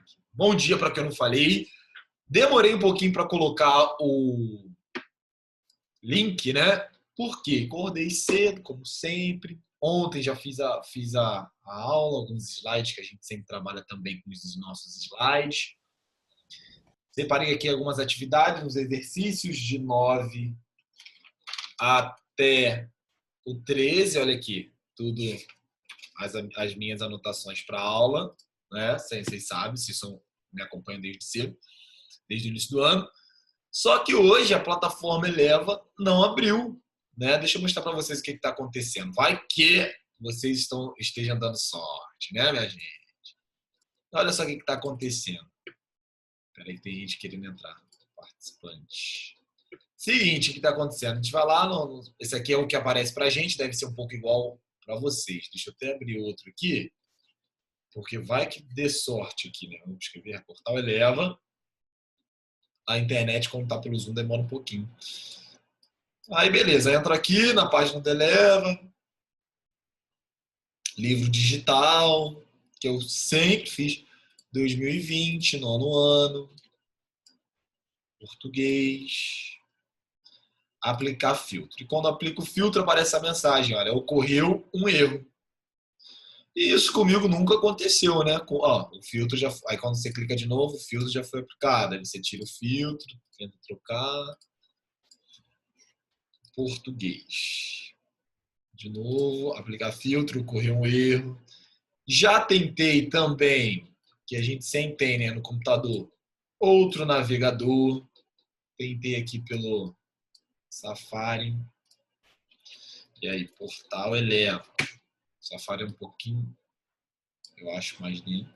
aqui. Bom dia para quem eu não falei. Demorei um pouquinho para colocar o link, né? Porque acordei cedo, como sempre. Ontem já fiz a aula, alguns slides que a gente sempre trabalha também com os nossos slides. Separei aqui algumas atividades, uns exercícios de 9 até o 13. Olha aqui, tudo as minhas anotações para a aula, né? Vocês sabem, se me acompanham desde cedo, desde o início do ano. Só que hoje a plataforma Eleva não abriu, né? Deixa eu mostrar para vocês o que está acontecendo. Vai que vocês estejam dando sorte, né, minha gente? Olha só o que está acontecendo. Peraí que tem gente querendo entrar. Participante. Seguinte, o que está acontecendo? A gente vai lá, esse aqui é o que aparece para a gente, deve ser um pouco igual para vocês. Deixa eu até abrir outro aqui, porque vai que dê sorte aqui, né? Vamos escrever Portal Eleva. A internet, como está pelo Zoom, demora um pouquinho. Aí, beleza. Entra aqui na página da Eleva. Livro digital, que eu sempre fiz. 2020, nono ano. Português. Aplicar filtro. E quando aplico o filtro, aparece a mensagem. Olha, ocorreu um erro. E isso comigo nunca aconteceu, né? O filtro já. Aí quando você clica de novo, o filtro já foi aplicado. Aí você tira o filtro, tenta trocar. Português. De novo, aplicar filtro, ocorreu um erro. Já tentei também, que a gente sempre tem, né, no computador, outro navegador. Tentei aqui pelo Safari. E aí, Portal Eleva. Safari é um pouquinho, eu acho, mais lento.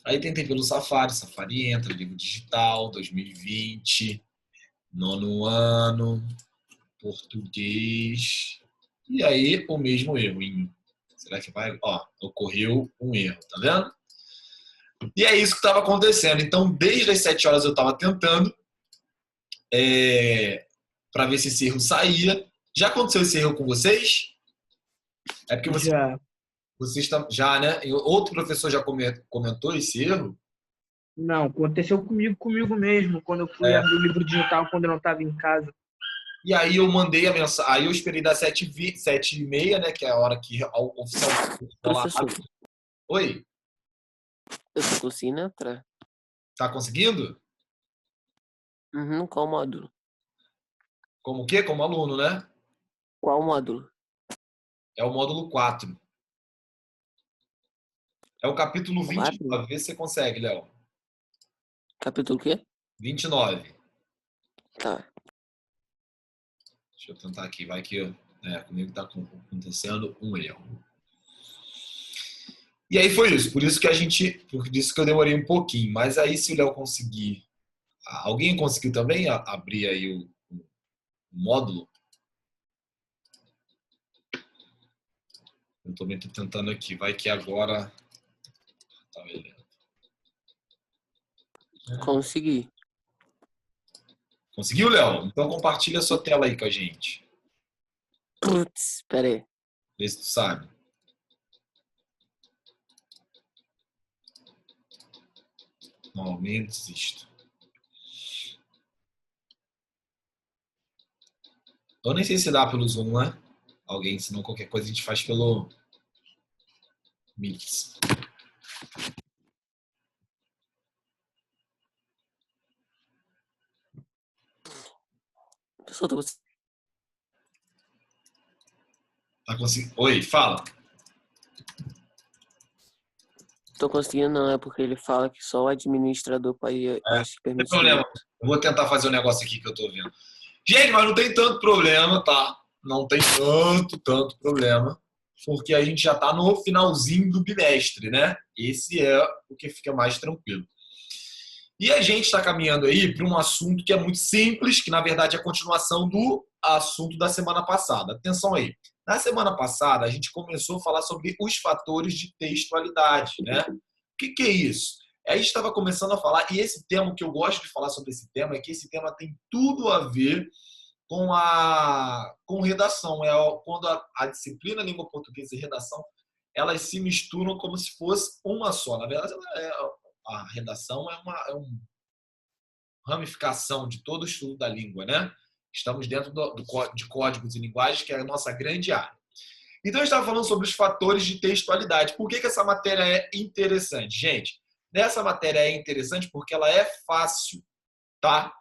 Aí tentei pelo Safari. Safari entra, livro digital, 2020, nono ano, português. E aí, o mesmo erro. Será que vai? Ó, ocorreu um erro, tá vendo? E é isso que estava acontecendo. Então, desde as 7 horas eu estava tentando para ver se esse erro saía. Já aconteceu esse erro com vocês? É porque vocês já, né? Outro professor já comentou esse erro? Não, aconteceu comigo mesmo, quando eu fui abrir o livro digital, quando eu não estava em casa. E aí eu mandei a mensagem, aí eu esperei das 7h30, né? Que é a hora que oficialmente Professor, Oi? eu tô conseguindo entrar. Tá conseguindo? Uhum, qual módulo? Como o quê? Como aluno, né? Qual módulo? É o módulo 4. É o capítulo 29. 4? Vê se você consegue, Léo. Capítulo o quê? 29. Tá. Deixa eu tentar aqui. Vai que comigo está acontecendo um erro. E aí foi isso. Por isso que eu demorei um pouquinho. Mas aí se o Léo conseguir... Alguém conseguiu também abrir aí o módulo? Eu também estou tentando aqui. Vai que agora... Tá vendo? Consegui. Conseguiu, Léo? Então compartilha a sua tela aí com a gente. Putz, pera aí. Vê se tu sabe. Normalmente desisto. Eu nem sei se dá pelo Zoom, né? Alguém, senão qualquer coisa a gente faz pelo Meet. Professor, Tá conseguindo? Oi, fala. tô conseguindo não, é porque ele fala que só o administrador pode Não tem permitir. problema. Eu vou tentar fazer um negócio aqui que eu tô vendo. Gente, mas não tem tanto problema, tá? Não tem tanto problema. Porque a gente já tá no finalzinho do bimestre, né? Esse é o que fica mais tranquilo. E a gente está caminhando aí para um assunto que é muito simples, que na verdade é a continuação do assunto da semana passada. Atenção aí. Na semana passada, a gente começou a falar sobre os fatores de textualidade, né? O que é isso? A gente estava começando a falar, e esse tema, que eu gosto de falar sobre esse tema, é que esse tema tem tudo a ver com redação. É quando a disciplina Língua Portuguesa e Redação elas se misturam como se fosse uma só. Na verdade, a redação é uma ramificação de todo o estudo da língua, né? Estamos dentro de códigos e linguagens, que é a nossa grande área. Então, eu estava falando sobre os fatores de textualidade. Por que essa matéria é interessante? Gente, nessa matéria é interessante porque ela é fácil, tá?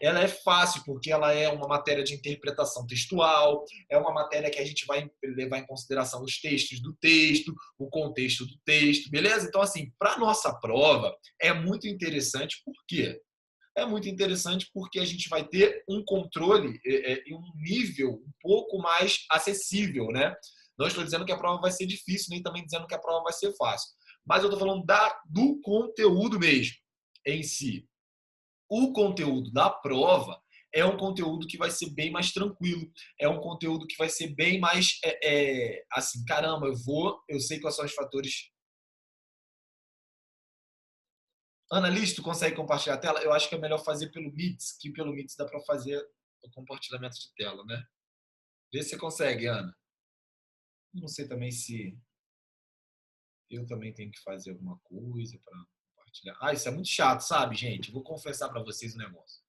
Ela é fácil porque ela é uma matéria de interpretação textual, é uma matéria que a gente vai levar em consideração os textos do texto, o contexto do texto, beleza? Então, assim, para a nossa prova, é muito interessante. Por quê? É muito interessante porque a gente vai ter um controle e um nível um pouco mais acessível, né? Não estou dizendo que a prova vai ser difícil, nem também dizendo que a prova vai ser fácil. Mas eu estou falando do conteúdo mesmo, em si. O conteúdo da prova é um conteúdo que vai ser bem mais tranquilo. É um conteúdo que vai ser bem mais, assim, caramba, eu sei quais são os fatores. Annalise, tu consegue compartilhar a tela? Eu acho que é melhor fazer pelo Meets, que pelo Meets dá para fazer o compartilhamento de tela, né? Vê se você consegue, Ana. Não sei também se eu também tenho que fazer alguma coisa para compartilhar. Ah, isso é muito chato, sabe, gente? Vou confessar para vocês um negócio.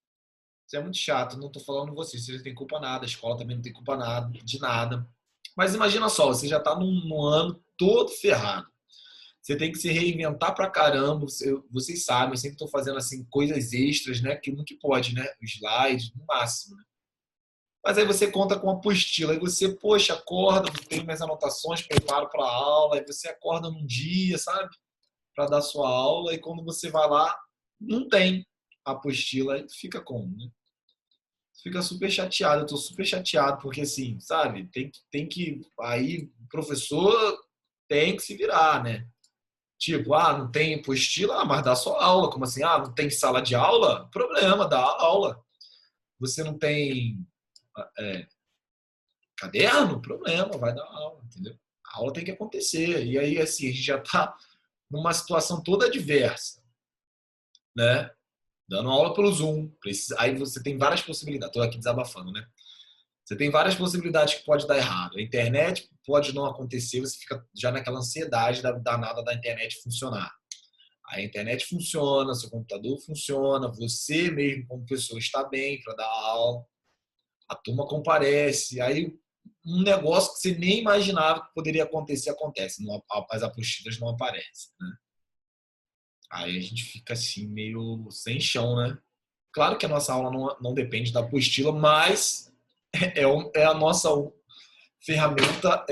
Isso é muito chato, não estou falando vocês não tem culpa nada, a escola também não tem culpa nada, de nada. Mas imagina só, você já está num ano todo ferrado. Você tem que se reinventar pra caramba. Vocês sabem, eu sempre estou fazendo assim coisas extras, né? Que nunca pode, né? Os slides, no máximo. Né? Mas aí você conta com a apostila. Aí você, poxa, acorda, tenho minhas anotações, preparo para a aula. Aí você acorda num dia, sabe? Para dar sua aula. E quando você vai lá, não tem a apostila. Aí fica como, né? Fica super chateado. Eu estou super chateado porque, assim, sabe? Tem que... Aí o professor tem que se virar, né? Tipo, não tem apostila, mas dá só aula. Como assim? Não tem sala de aula? Problema, dá aula. Você não tem caderno? Problema, vai dar aula, entendeu? A aula tem que acontecer. E aí, assim, a gente já está numa situação toda adversa, né? Dando aula pelo Zoom. Aí você tem várias possibilidades. Estou aqui desabafando, né? Você tem várias possibilidades que pode dar errado. A internet pode não acontecer, você fica já naquela ansiedade danada da internet funcionar. A internet funciona, seu computador funciona, você mesmo como pessoa está bem para dar aula, a turma comparece, aí um negócio que você nem imaginava que poderia acontecer, acontece, as apostilas não aparecem. Né? Aí a gente fica assim meio sem chão, né? Claro que a nossa aula não depende da apostila, mas é a nossa ferramenta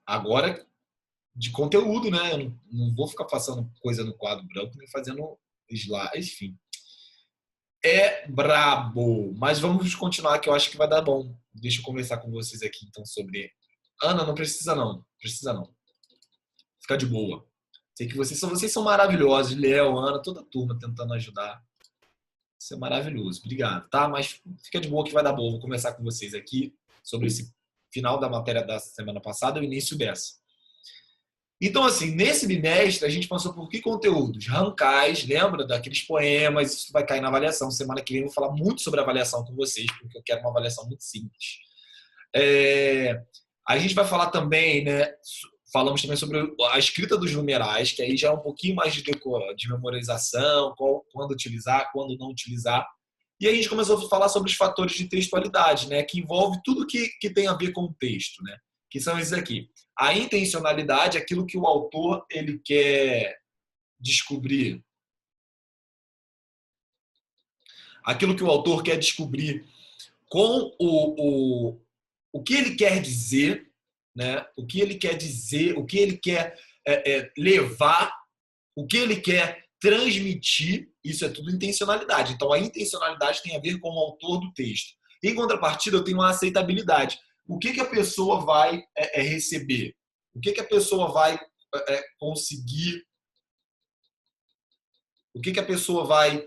agora de conteúdo, né? Eu não vou ficar passando coisa no quadro branco nem fazendo slide, enfim. É brabo, mas vamos continuar que eu acho que vai dar bom. Deixa eu conversar com vocês aqui então sobre... Ana, não precisa não, precisa não. Fica de boa. Sei que vocês são maravilhosos, Léo, Ana, toda a turma tentando ajudar. Isso é maravilhoso, obrigado, tá? Mas fica de boa que vai dar bom. Vou conversar com vocês aqui sobre esse final da matéria da semana passada e o início dessa. Então, assim, nesse bimestre, a gente passou por que conteúdos? Rancais, lembra daqueles poemas? Isso vai cair na avaliação. Semana que vem eu vou falar muito sobre avaliação com vocês, porque eu quero uma avaliação muito simples. A gente vai falar também, né? Falamos também sobre a escrita dos numerais, que aí já é um pouquinho mais de memorização, quando utilizar, quando não utilizar. E aí a gente começou a falar sobre os fatores de textualidade, né? Que envolve tudo que tem a ver com o texto, né? Que são esses aqui. A intencionalidade é aquilo que o autor ele quer descobrir. Aquilo que o autor quer descobrir com o que ele quer dizer, né? O que ele quer dizer, o que ele quer levar, o que ele quer transmitir, isso é tudo intencionalidade. Então, a intencionalidade tem a ver com o autor do texto. Em contrapartida, eu tenho uma aceitabilidade. O que a pessoa vai receber? O que a pessoa vai conseguir? O que a pessoa vai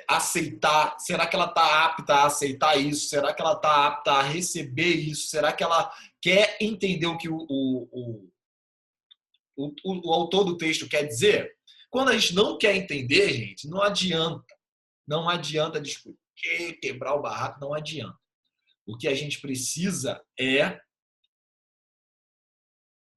aceitar? Será que ela está apta a aceitar isso? Será que ela está apta a receber isso? Será que ela quer entender o que o autor do texto quer dizer? Quando a gente não quer entender, gente, não adianta. Não adianta discutir, quebrar o barraco, não adianta. O que a gente precisa é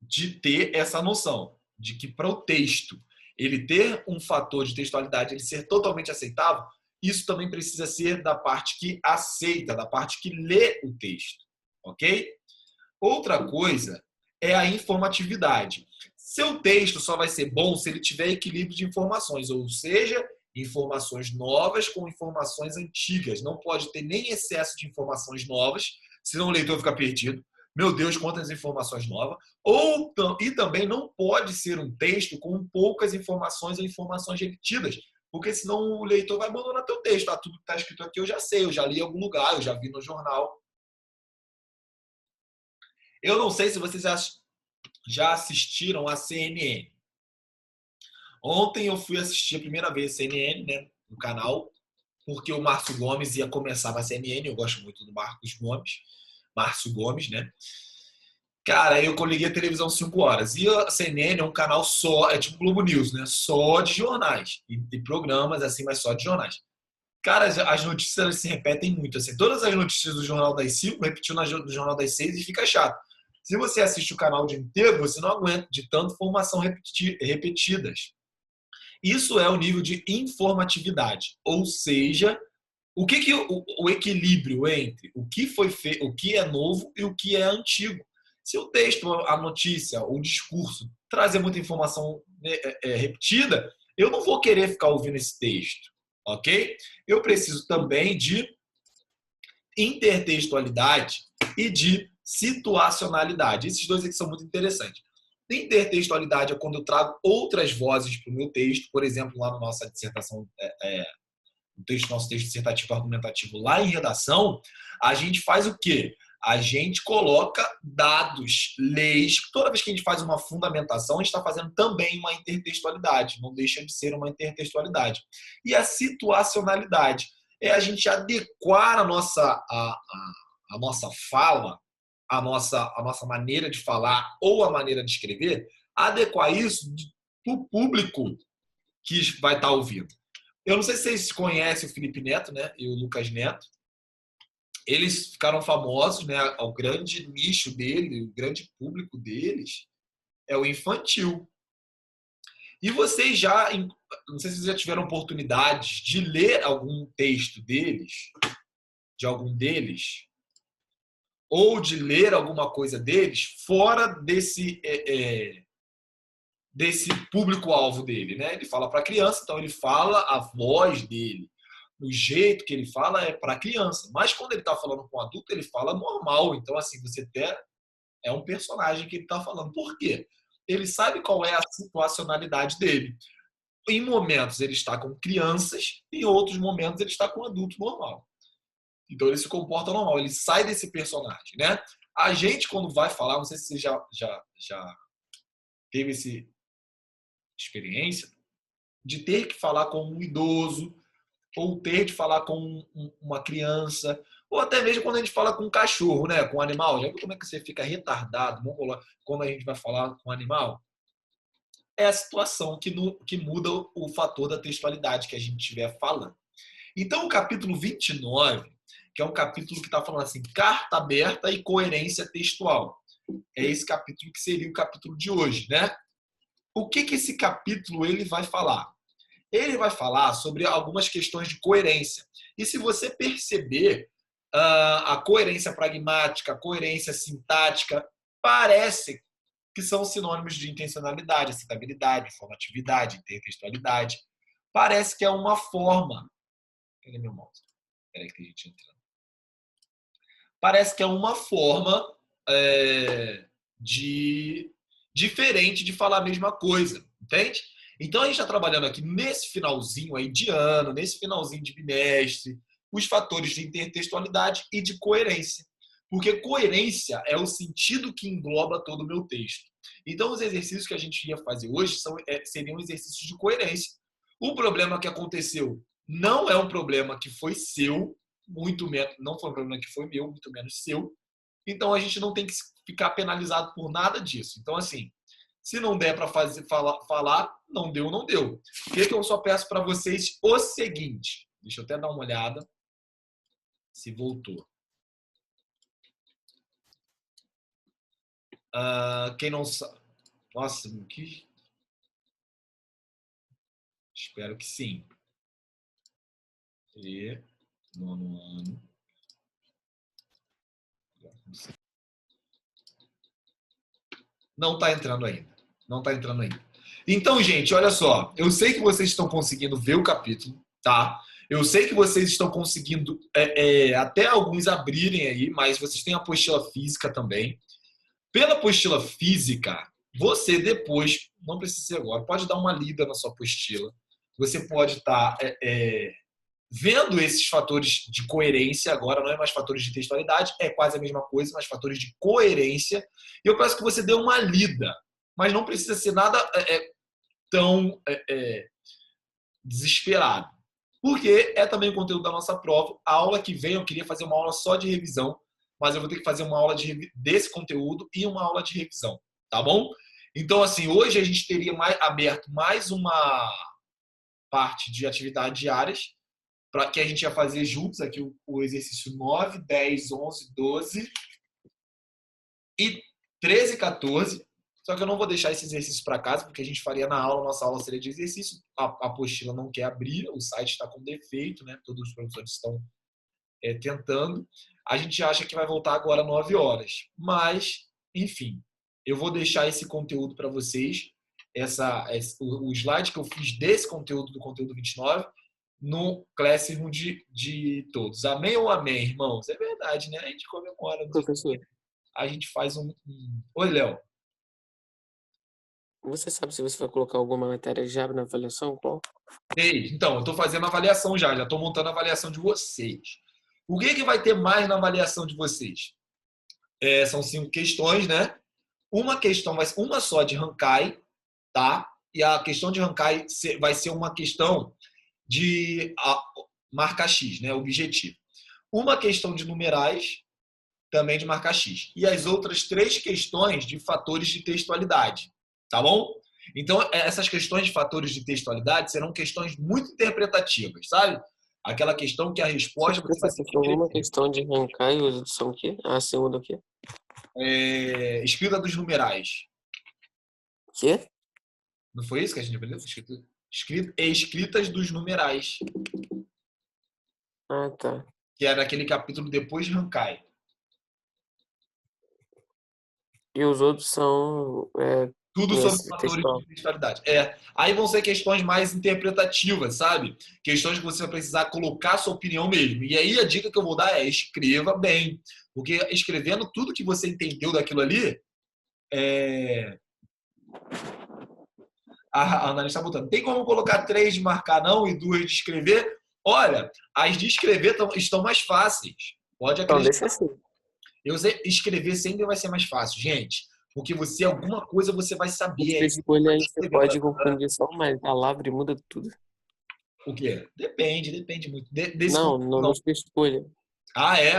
de ter essa noção de que para o texto ele ter um fator de textualidade, ele ser totalmente aceitável, isso também precisa ser da parte que aceita, da parte que lê o texto, ok? Outra coisa é a informatividade. Seu texto só vai ser bom se ele tiver equilíbrio de informações, ou seja, informações novas com informações antigas. Não pode ter nem excesso de informações novas, senão o leitor fica perdido. Meu Deus, quantas informações novas. E também não pode ser um texto com poucas informações ou informações repetidas, porque senão o leitor vai abandonar teu texto. Ah, tudo que está escrito aqui eu já sei, eu já li em algum lugar, eu já vi no jornal. Eu não sei se vocês já assistiram a CNN. Ontem eu fui assistir a primeira vez a CNN, né, no canal, porque o Márcio Gomes ia começar a CNN. Eu gosto muito do Márcio Gomes, né? Cara, aí eu liguei a televisão 5 horas. E a CNN é um canal só, é tipo Globo News, né? Só de jornais. E programas assim, mas só de jornais. Cara, as notícias elas se repetem muito. Assim, todas as notícias do Jornal das 5 repetiu no Jornal das 6 e fica chato. Se você assiste o canal o dia inteiro, você não aguenta de tanto informação repetidas. Isso é o nível de informatividade. Ou seja, o equilíbrio entre o que foi feito, o que é novo e o que é antigo. Se o texto, a notícia, o discurso trazer muita informação repetida, eu não vou querer ficar ouvindo esse texto, ok? Eu preciso também de intertextualidade e de situacionalidade. Esses dois aqui são muito interessantes. Intertextualidade é quando eu trago outras vozes para o meu texto, por exemplo, lá na nossa dissertação, nosso texto dissertativo argumentativo lá em redação, a gente faz o quê? A gente coloca dados, leis. Toda vez que a gente faz uma fundamentação, a gente está fazendo também uma intertextualidade. Não deixa de ser uma intertextualidade. E a situacionalidade é a gente adequar a nossa fala, a nossa maneira de falar ou a maneira de escrever, adequar isso para o público que vai estar ouvindo. Eu não sei se vocês conhecem o Felipe Neto, né, e o Lucas Neto. Eles ficaram famosos, né? O grande nicho dele, o grande público deles é o infantil. E vocês não sei se vocês já tiveram oportunidade de ler algum texto deles, de algum deles, ou de ler alguma coisa deles fora desse público-alvo dele, né? Ele fala para criança, então ele fala a voz dele. O jeito que ele fala é para criança. Mas quando ele está falando com adulto, ele fala normal. Então, assim, você até é um personagem que ele está falando. Por quê? Ele sabe qual é a situacionalidade dele. Em momentos ele está com crianças, em outros momentos ele está com adulto normal. Então ele se comporta normal, ele sai desse personagem, né? A gente, quando vai falar, não sei se você já teve essa experiência, de ter que falar com um idoso, ou ter de falar com uma criança, ou até mesmo quando a gente fala com um cachorro, né? Com um animal. Já viu como é que você fica retardado quando a gente vai falar com um animal? É a situação que muda o fator da textualidade que a gente estiver falando. Então, o capítulo 29, que é um capítulo que está falando assim, carta aberta e coerência textual. É esse capítulo que seria o capítulo de hoje, né? O que esse capítulo ele vai falar? Ele vai falar sobre algumas questões de coerência. E se você perceber, a coerência pragmática, a coerência sintática, parece que são sinônimos de intencionalidade, aceitabilidade, informatividade, intertextualidade. Parece que é uma forma. Cadê meu mouse? Espera aí que a gente entra. Parece que é uma forma diferente de falar a mesma coisa, entende? Então a gente está trabalhando aqui nesse finalzinho aí de ano, nesse finalzinho de bimestre, os fatores de intertextualidade e de coerência. Porque coerência é o sentido que engloba todo o meu texto. Então os exercícios que a gente ia fazer hoje seriam exercícios de coerência. O problema que aconteceu não é um problema que foi seu, muito menos, não foi um problema que foi meu, muito menos seu. Então a gente não tem que ficar penalizado por nada disso. Então, assim, se não der para falar, não deu, não deu. O que eu só peço para vocês o seguinte. Deixa eu até dar uma olhada se voltou. Quem não sabe... Nossa, que... Espero que sim. E... Nono ano. Não está entrando ainda. Não está entrando ainda. Então, gente, olha só. Eu sei que vocês estão conseguindo ver o capítulo, tá? Eu sei que vocês estão conseguindo até alguns abrirem aí, mas vocês têm a apostila física também. Pela apostila física, você depois, não precisa ser agora, pode dar uma lida na sua apostila. Você pode estar vendo esses fatores de coerência agora, não é mais fatores de textualidade, é quase a mesma coisa, mas fatores de coerência. E eu peço que você dê uma lida, mas não precisa ser nada tão desesperado. Porque é também o conteúdo da nossa prova. A aula que vem eu queria fazer uma aula só de revisão, mas eu vou ter que fazer uma aula desse conteúdo e uma aula de revisão, tá bom? Então, assim, hoje a gente teria aberto mais uma parte de atividades diárias, para que a gente ia fazer juntos aqui o exercício 9, 10, 11, 12 e 13 e 14. Só que eu não vou deixar esse exercício para casa, porque a gente faria na aula, nossa aula seria de exercício. A apostila não quer abrir, o site está com defeito, né? Todos os professores estão tentando. A gente acha que vai voltar agora às 9 horas. Mas, enfim, eu vou deixar esse conteúdo para vocês, o slide que eu fiz desse conteúdo, do conteúdo 29, no Classroom de todos. Amém ou amém, irmãos? É verdade, né? A gente comemora. Professor, A gente faz Oi, Léo. você sabe se você vai colocar alguma matéria já na avaliação? Qual? Ei, então, eu estou fazendo a avaliação já estou montando a avaliação de vocês. O que vai ter mais na avaliação de vocês? São 5 questões, né? Uma questão vai ser uma só de Rankai, tá? E a questão de Rankai vai ser uma questão de marca X, né? Objetivo. Uma questão de numerais, também de marca X. E as outras 3 questões de fatores de textualidade, tá bom? Então, essas questões de fatores de textualidade serão questões muito interpretativas, sabe? Aquela questão que a resposta você vai ter que uma questão de arrancar e os outros são o quê? A segunda o quê? Escrita dos numerais. O quê? Não foi isso que a gente aprendeu? Escritas dos numerais. Ah, tá. Que era aquele capítulo depois de Rankai. E os outros são Tudo sobre nesse fatores textual. de textualidade. Aí vão ser questões mais interpretativas, sabe? Questões que você vai precisar colocar a sua opinião mesmo. E aí a dica que eu vou dar é escreva bem. Porque escrevendo tudo que você entendeu daquilo ali, a analista está botando. Tem como colocar 3 de marcar não e 2 de escrever? Olha, as de escrever estão mais fáceis. Pode Então, acreditar. deixa assim. Escrever sempre vai ser mais fácil, gente. Porque alguma coisa você vai saber. Múltipla escolha aí você pode confundir só uma palavra e muda tudo. O quê? Depende muito. Não, múltipla escolha.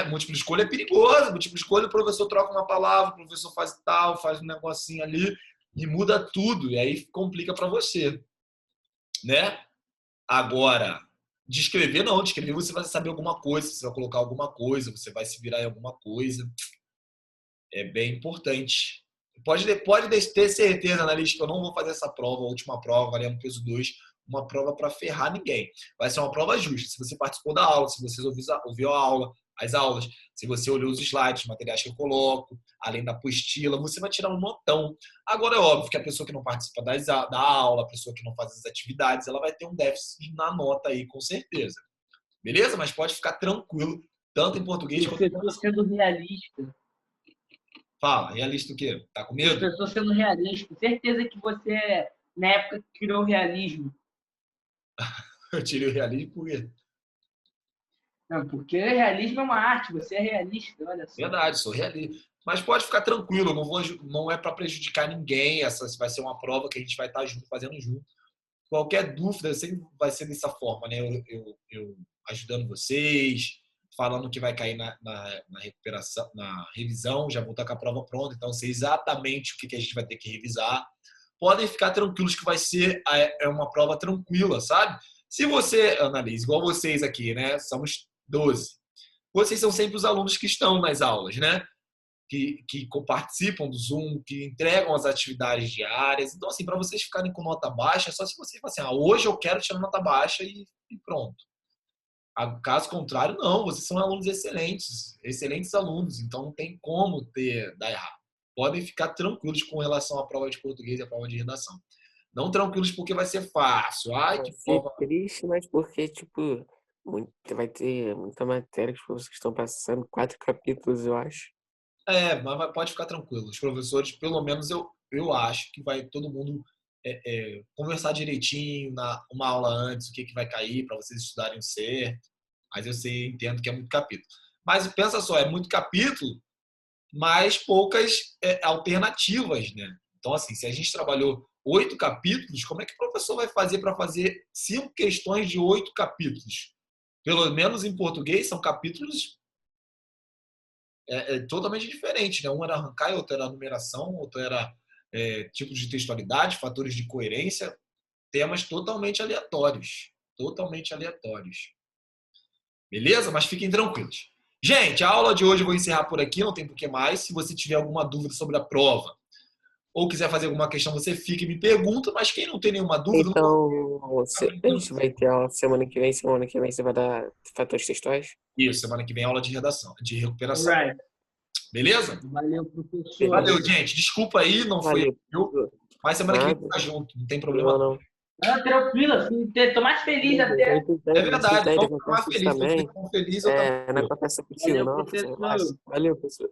Múltipla escolha é perigoso. Múltipla escolha, o professor troca uma palavra, o professor faz tal, faz um negocinho ali e muda tudo. E aí complica para você. Né? Agora, de escrever, não. De escrever você vai saber alguma coisa, você vai colocar alguma coisa, você vai se virar em alguma coisa. É bem importante. Pode ter certeza, analista, que eu não vou fazer essa prova, a última prova, valendo peso 2, uma prova para ferrar ninguém. Vai ser uma prova justa. Se você participou da aula, se você ouviu a aula, as aulas, se você olhou os slides, os materiais que eu coloco, além da apostila, você vai tirar um notão. Agora é óbvio que a pessoa que não participa da aula, a pessoa que não faz as atividades, ela vai ter um déficit na nota aí, com certeza. Beleza? Mas pode ficar tranquilo, tanto em português quanto em Professor sendo realista. Fala, realista o quê? Tá com medo? Professor sendo realista. Certeza que você, na época, criou o realismo. Eu tirei o realismo por quê? Não, porque realismo é uma arte, você é realista, olha só. Verdade, sou realista. Mas pode ficar tranquilo, não é para prejudicar ninguém. Essa vai ser uma prova que a gente vai estar fazendo junto. Qualquer dúvida sempre vai ser dessa forma, né? Eu ajudando vocês, falando que vai cair na recuperação, na revisão, já vou estar com a prova pronta, então sei exatamente o que a gente vai ter que revisar. Podem ficar tranquilos que vai ser uma prova tranquila, sabe? Se você analisa, igual vocês aqui, né? Somos 12. Vocês são sempre os alunos que estão nas aulas, né? que participam do Zoom, que entregam as atividades diárias. Então, assim, para vocês ficarem com nota baixa, é só se vocês falarem assim, hoje eu quero tirar nota baixa e pronto. Caso contrário, não. Vocês são alunos excelentes, excelentes alunos. Então, não tem como dar errado. Podem ficar tranquilos com relação à prova de português e à prova de redação. Não tranquilos porque vai ser fácil. Ai, Vai que ser prova. triste, mas porque, tipo, vai ter muita matéria que os professores estão passando, 4 capítulos, eu acho. Mas pode ficar tranquilo. Os professores, pelo menos eu acho que vai todo mundo conversar direitinho uma aula antes, o que vai cair para vocês estudarem certo. Mas eu entendo que é muito capítulo. Mas pensa só, é muito capítulo, mas poucas alternativas, né? Então, assim, se a gente trabalhou 8 capítulos, como é que o professor vai fazer para fazer 5 questões de 8 capítulos? Pelo menos em português, são capítulos totalmente diferentes, né? Um era arrancar, outro era numeração, outro era tipos de textualidade, fatores de coerência, temas totalmente aleatórios. Totalmente aleatórios. Beleza? Mas fiquem tranquilos. Gente, a aula de hoje eu vou encerrar por aqui, não tem por que mais. Se você tiver alguma dúvida sobre a prova ou quiser fazer alguma questão, você fica e me pergunta, mas quem não tem nenhuma dúvida... Então, a gente vai ter aula semana que vem você vai dar fatores textuais? Isso, semana que vem aula de redação, de recuperação. Right. Beleza? Valeu, professor. Valeu, gente. Desculpa aí, não foi Valeu. eu. Mas semana que vem Nada. tá junto, não tem problema. Não. Tranquilo, assim, tô mais feliz até. É verdade, vamos ficar mais Acontece felizes. Vocês também. estão felizes, eu também. Não acontece contigo, Valeu, não. professor. Relaxa. Valeu, professor.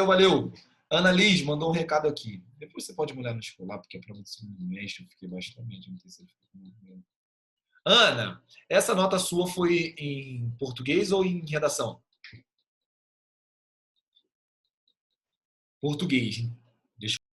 Valeu. Ana Liz mandou um recado aqui. Depois você pode olhar no escolar, porque a prova de segundo mês eu fiquei bastante. Não sei se Ana, essa nota sua foi em português ou em redação? Português.